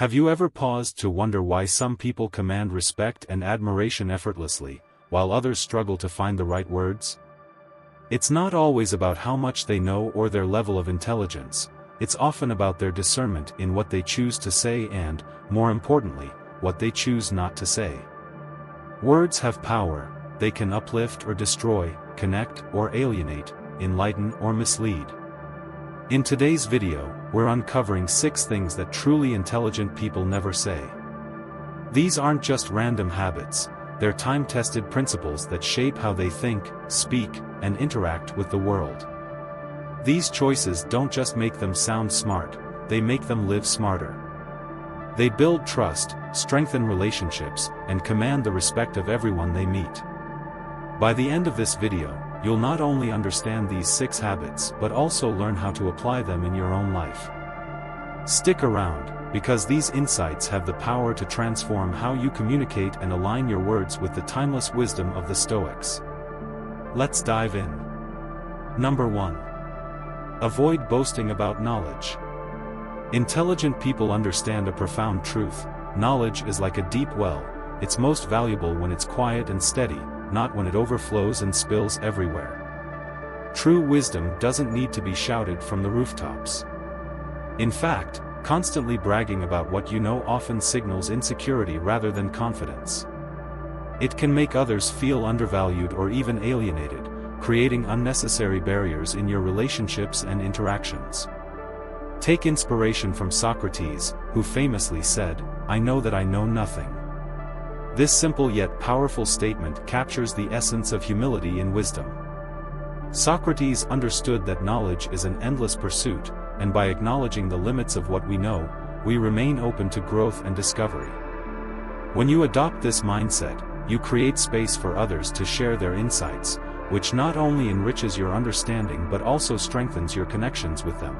Have you ever paused to wonder why some people command respect and admiration effortlessly, while others struggle to find the right words? It's not always about how much they know or their level of intelligence, it's often about their discernment in what they choose to say and, more importantly, what they choose not to say. Words have power, they can uplift or destroy, connect or alienate, enlighten or mislead. In today's video, we're uncovering 6 things that truly intelligent people never say. These aren't just random habits, they're time-tested principles that shape how they think, speak, and interact with the world. These choices don't just make them sound smart, they make them live smarter. They build trust, strengthen relationships, and command the respect of everyone they meet. By the end of this video, you'll not only understand these 6 habits but also learn how to apply them in your own life. Stick around, because these insights have the power to transform how you communicate and align your words with the timeless wisdom of the Stoics. Let's dive in. Number 1. Avoid boasting about knowledge. Intelligent people understand a profound truth: knowledge is like a deep well, it's most valuable when it's quiet and steady, not when it overflows and spills everywhere. True wisdom doesn't need to be shouted from the rooftops. In fact, constantly bragging about what you know often signals insecurity rather than confidence. It can make others feel undervalued or even alienated, creating unnecessary barriers in your relationships and interactions. Take inspiration from Socrates, who famously said, "I know that I know nothing." This simple yet powerful statement captures the essence of humility and wisdom. Socrates understood that knowledge is an endless pursuit, and by acknowledging the limits of what we know, we remain open to growth and discovery. When you adopt this mindset, you create space for others to share their insights, which not only enriches your understanding but also strengthens your connections with them.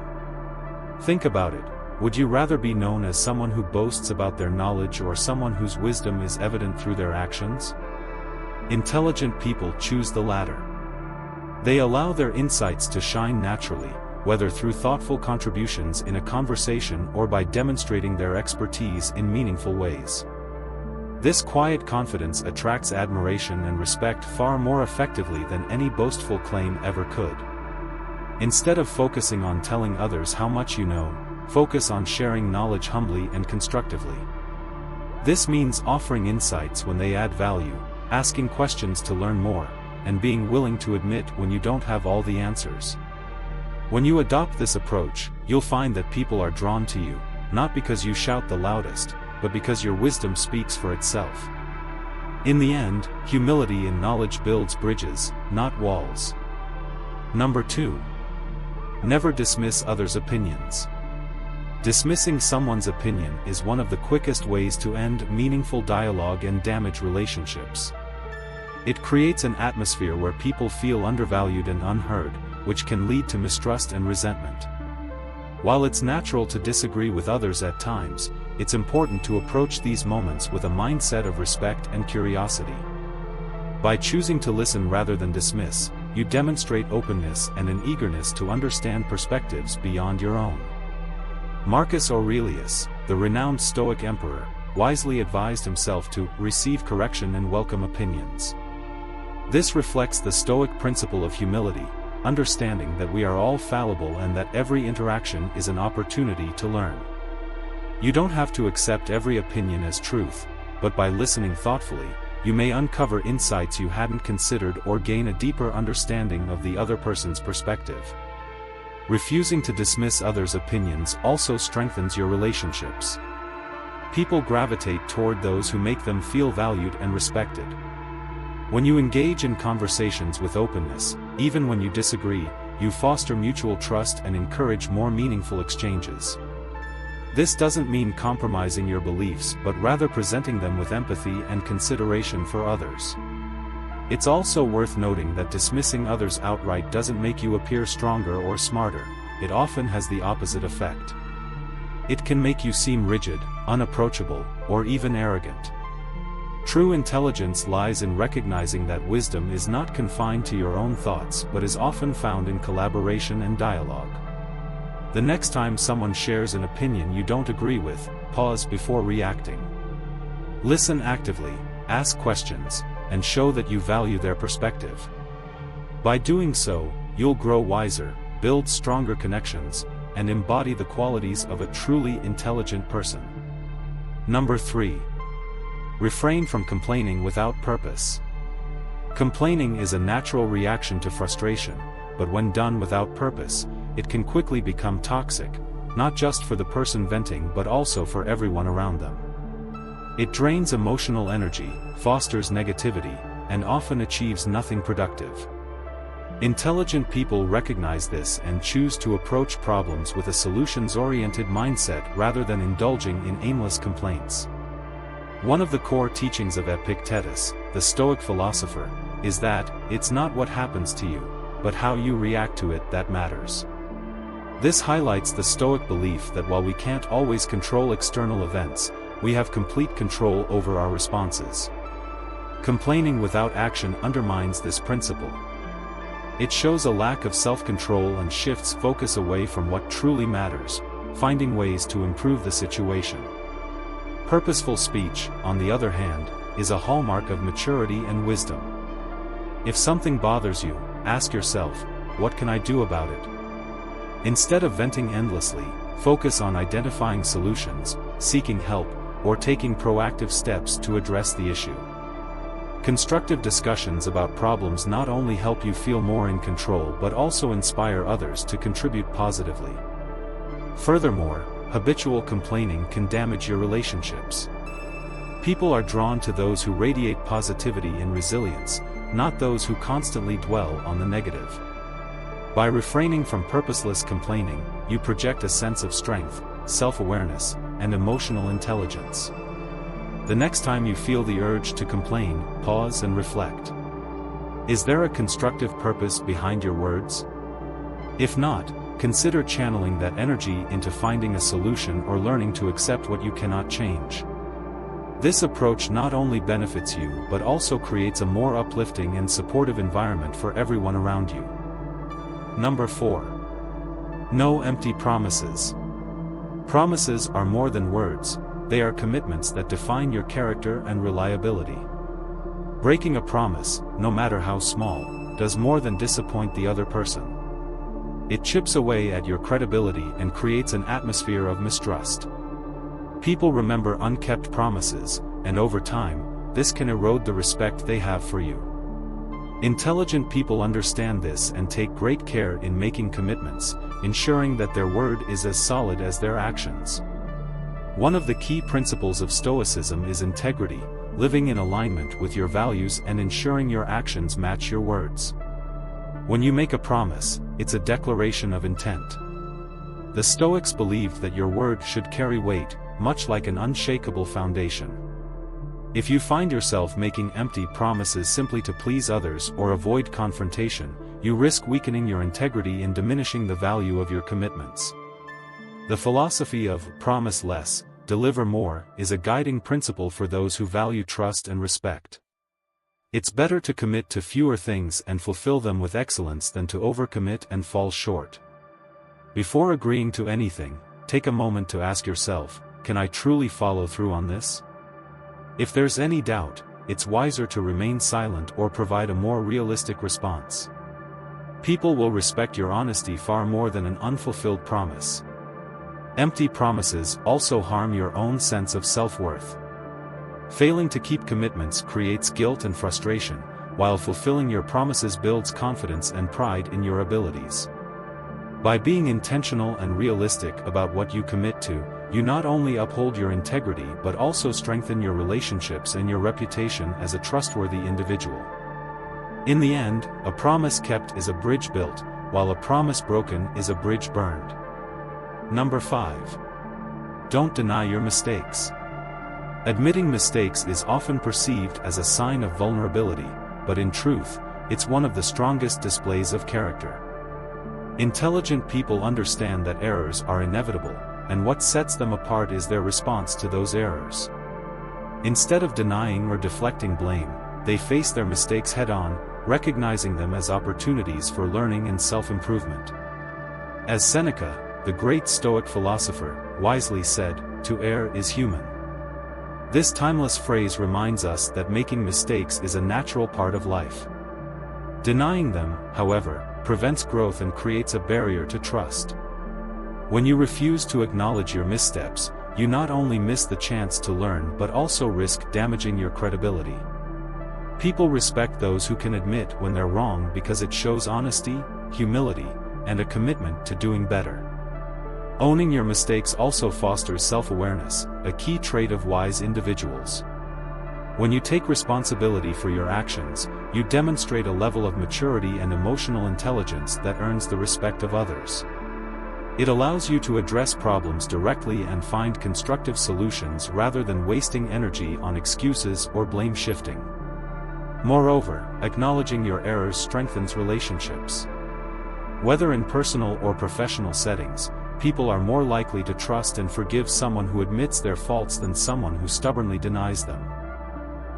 Think about it. Would you rather be known as someone who boasts about their knowledge or someone whose wisdom is evident through their actions? Intelligent people choose the latter. They allow their insights to shine naturally, whether through thoughtful contributions in a conversation or by demonstrating their expertise in meaningful ways. This quiet confidence attracts admiration and respect far more effectively than any boastful claim ever could. Instead of focusing on telling others how much you know, focus on sharing knowledge humbly and constructively. This means offering insights when they add value, asking questions to learn more, and being willing to admit when you don't have all the answers. When you adopt this approach, you'll find that people are drawn to you, not because you shout the loudest, but because your wisdom speaks for itself. In the end, humility and knowledge builds bridges, not walls. Number 2. Never dismiss others' opinions. Dismissing someone's opinion is one of the quickest ways to end meaningful dialogue and damage relationships. It creates an atmosphere where people feel undervalued and unheard, which can lead to mistrust and resentment. While it's natural to disagree with others at times, it's important to approach these moments with a mindset of respect and curiosity. By choosing to listen rather than dismiss, you demonstrate openness and an eagerness to understand perspectives beyond your own. Marcus Aurelius, the renowned Stoic emperor, wisely advised himself to receive correction and welcome opinions. This reflects the Stoic principle of humility, understanding that we are all fallible and that every interaction is an opportunity to learn. You don't have to accept every opinion as truth, but by listening thoughtfully, you may uncover insights you hadn't considered or gain a deeper understanding of the other person's perspective. Refusing to dismiss others' opinions also strengthens your relationships. People gravitate toward those who make them feel valued and respected. When you engage in conversations with openness, even when you disagree, you foster mutual trust and encourage more meaningful exchanges. This doesn't mean compromising your beliefs but rather presenting them with empathy and consideration for others. It's also worth noting that dismissing others outright doesn't make you appear stronger or smarter, it often has the opposite effect. It can make you seem rigid, unapproachable, or even arrogant. True intelligence lies in recognizing that wisdom is not confined to your own thoughts but is often found in collaboration and dialogue. The next time someone shares an opinion you don't agree with, pause before reacting. Listen actively, ask questions, and show that you value their perspective. By doing so, you'll grow wiser, build stronger connections, and embody the qualities of a truly intelligent person. Number 3. Refrain from complaining without purpose. Complaining is a natural reaction to frustration, but when done without purpose, it can quickly become toxic, not just for the person venting but also for everyone around them. It drains emotional energy, fosters negativity, and often achieves nothing productive. Intelligent people recognize this and choose to approach problems with a solutions-oriented mindset rather than indulging in aimless complaints. One of the core teachings of Epictetus, the Stoic philosopher, is that it's not what happens to you, but how you react to it that matters. This highlights the Stoic belief that while we can't always control external events, we have complete control over our responses. Complaining without action undermines this principle. It shows a lack of self-control and shifts focus away from what truly matters, finding ways to improve the situation. Purposeful speech, on the other hand, is a hallmark of maturity and wisdom. If something bothers you, ask yourself, what can I do about it? Instead of venting endlessly, focus on identifying solutions, seeking help, or taking proactive steps to address the issue. Constructive discussions about problems not only help you feel more in control but also inspire others to contribute positively. Furthermore, habitual complaining can damage your relationships. People are drawn to those who radiate positivity and resilience, not those who constantly dwell on the negative. By refraining from purposeless complaining, you project a sense of strength, self-awareness, and emotional intelligence. The next time you feel the urge to complain, pause and reflect. Is there a constructive purpose behind your words? If not, consider channeling that energy into finding a solution or learning to accept what you cannot change. This approach not only benefits you but also creates a more uplifting and supportive environment for everyone around you. Number 4. No empty promises. Promises are more than words. They are commitments that define your character and reliability. Breaking a promise, no matter how small, does more than disappoint the other person. It chips away at your credibility and creates an atmosphere of mistrust. People remember unkept promises, and over time, this can erode the respect they have for you. Intelligent people understand this and take great care in making commitments, ensuring that their word is as solid as their actions. One of the key principles of Stoicism is integrity, living in alignment with your values and ensuring your actions match your words. When you make a promise, it's a declaration of intent. The Stoics believed that your word should carry weight, much like an unshakable foundation. If you find yourself making empty promises simply to please others or avoid confrontation, you risk weakening your integrity and diminishing the value of your commitments. The philosophy of promise less, deliver more is a guiding principle for those who value trust and respect. It's better to commit to fewer things and fulfill them with excellence than to overcommit and fall short. Before agreeing to anything, take a moment to ask yourself, can I truly follow through on this? If there's any doubt, it's wiser to remain silent or provide a more realistic response. People will respect your honesty far more than an unfulfilled promise. Empty promises also harm your own sense of self-worth. Failing to keep commitments creates guilt and frustration, while fulfilling your promises builds confidence and pride in your abilities. By being intentional and realistic about what you commit to, you not only uphold your integrity but also strengthen your relationships and your reputation as a trustworthy individual. In the end, a promise kept is a bridge built, while a promise broken is a bridge burned. Number 5. Don't deny your mistakes. Admitting mistakes is often perceived as a sign of vulnerability, but in truth, it's one of the strongest displays of character. Intelligent people understand that errors are inevitable, and what sets them apart is their response to those errors. Instead of denying or deflecting blame, they face their mistakes head-on, recognizing them as opportunities for learning and self-improvement. As Seneca, the great Stoic philosopher, wisely said, "To err is human." This timeless phrase reminds us that making mistakes is a natural part of life. Denying them, however, prevents growth and creates a barrier to trust. When you refuse to acknowledge your missteps, you not only miss the chance to learn but also risk damaging your credibility. People respect those who can admit when they're wrong because it shows honesty, humility, and a commitment to doing better. Owning your mistakes also fosters self-awareness, a key trait of wise individuals. When you take responsibility for your actions, you demonstrate a level of maturity and emotional intelligence that earns the respect of others. It allows you to address problems directly and find constructive solutions rather than wasting energy on excuses or blame shifting. Moreover, acknowledging your errors strengthens relationships. Whether in personal or professional settings, people are more likely to trust and forgive someone who admits their faults than someone who stubbornly denies them.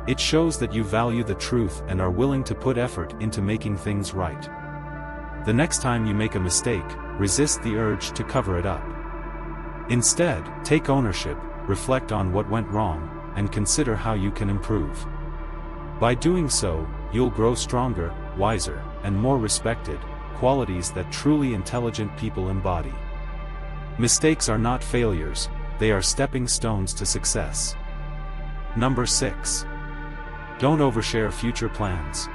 It shows that you value the truth and are willing to put effort into making things right. The next time you make a mistake, resist the urge to cover it up. Instead, take ownership, reflect on what went wrong, and consider how you can improve. By doing so, you'll grow stronger, wiser, and more respected, qualities that truly intelligent people embody. Mistakes are not failures, they are stepping stones to success. Number 6. Don't overshare future plans.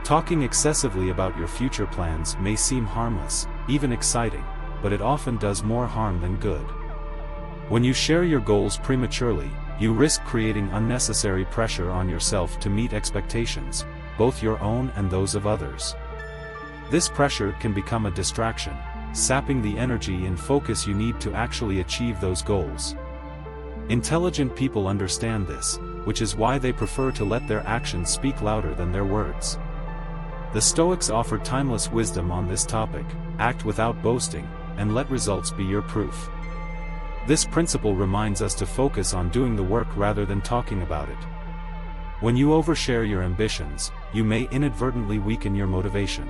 Talking excessively about your future plans may seem harmless, even exciting, but it often does more harm than good. When you share your goals prematurely, you risk creating unnecessary pressure on yourself to meet expectations, both your own and those of others. This pressure can become a distraction, sapping the energy and focus you need to actually achieve those goals. Intelligent people understand this, which is why they prefer to let their actions speak louder than their words. The Stoics offer timeless wisdom on this topic: act without boasting, and let results be your proof. This principle reminds us to focus on doing the work rather than talking about it. When you overshare your ambitions, you may inadvertently weaken your motivation.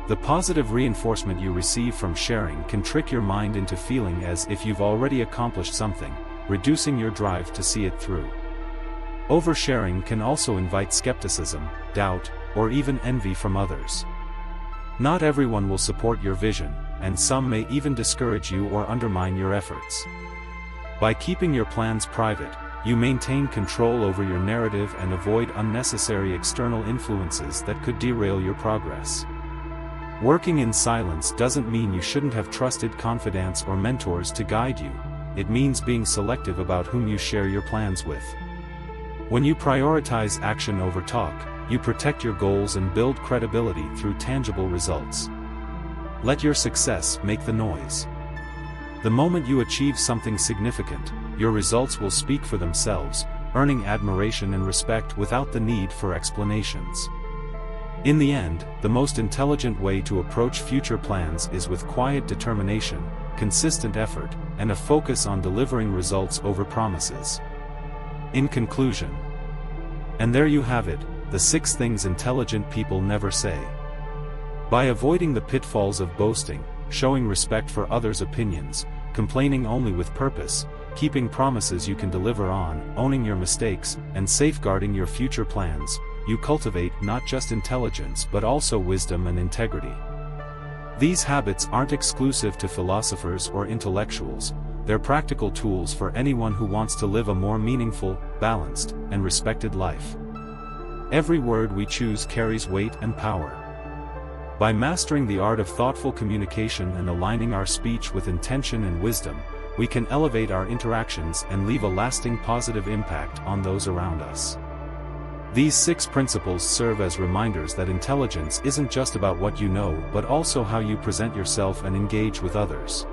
The positive reinforcement you receive from sharing can trick your mind into feeling as if you've already accomplished something, reducing your drive to see it through. Oversharing can also invite skepticism, doubt, or even envy from others. Not everyone will support your vision, and some may even discourage you or undermine your efforts. By keeping your plans private, you maintain control over your narrative and avoid unnecessary external influences that could derail your progress. Working in silence doesn't mean you shouldn't have trusted confidants or mentors to guide you. It means being selective about whom you share your plans with. When you prioritize action over talk, you protect your goals and build credibility through tangible results. Let your success make the noise. The moment you achieve something significant, your results will speak for themselves, earning admiration and respect without the need for explanations. In the end, the most intelligent way to approach future plans is with quiet determination, consistent effort, and a focus on delivering results over promises. In conclusion, and there you have it, the 6 things intelligent people never say. By avoiding the pitfalls of boasting, showing respect for others' opinions, complaining only with purpose, keeping promises you can deliver on, owning your mistakes, and safeguarding your future plans, you cultivate not just intelligence but also wisdom and integrity. These habits aren't exclusive to philosophers or intellectuals, they're practical tools for anyone who wants to live a more meaningful, balanced, and respected life. Every word we choose carries weight and power. By mastering the art of thoughtful communication and aligning our speech with intention and wisdom, we can elevate our interactions and leave a lasting positive impact on those around us. These 6 principles serve as reminders that intelligence isn't just about what you know but also how you present yourself and engage with others.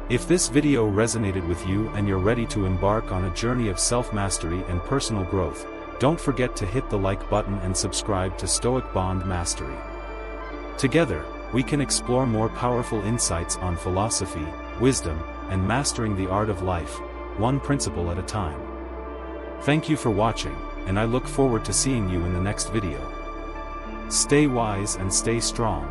If this video resonated with you and you're ready to embark on a journey of self-mastery and personal growth, don't forget to hit the like button and subscribe to Stoic Bond Mastery. Together, we can explore more powerful insights on philosophy, wisdom, and mastering the art of life, one principle at a time. Thank you for watching, and I look forward to seeing you in the next video. Stay wise and stay strong.